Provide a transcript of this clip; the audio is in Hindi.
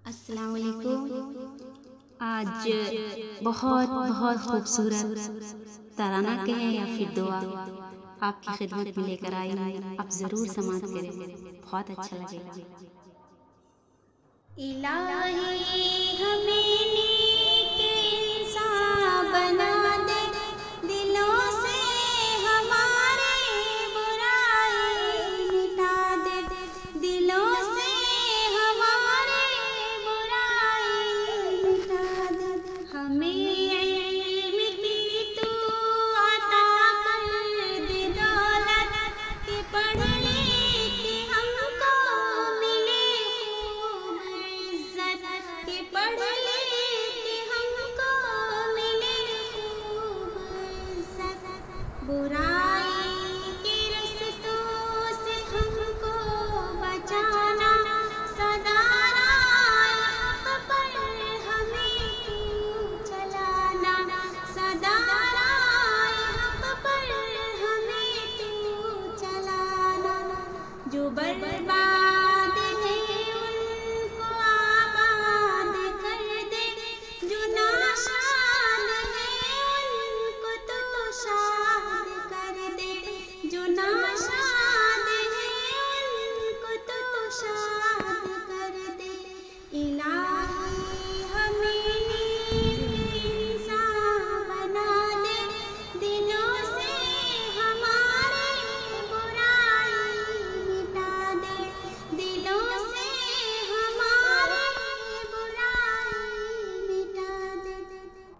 अस्सलाम वालेकुम। आज बहुत बहुत खूबसूरत तराना कहें या फिर दुआ आपकी खिदमत में लेकर आई हूँ। आप ज़रूर समाअत करें, बहुत अच्छा लगेगा। इलाही हमें नेक इंसान बना दे, दिलों से हमारे बुराई मिटा दे, दिलों से हमारे बुराई मिटा दे। हमें इल्म की तू अता कर दे दौलत के पढ़ लिख हमको मिले खूब इज्जत के पढ़ लिख हमको मिले खूब इज्जत। बुराई के रस्तों से हमको बचाना, सदा राह हक पर हमें तू चलाना, सदा राह हक पर हमें तू चलाना। जो बर्बाद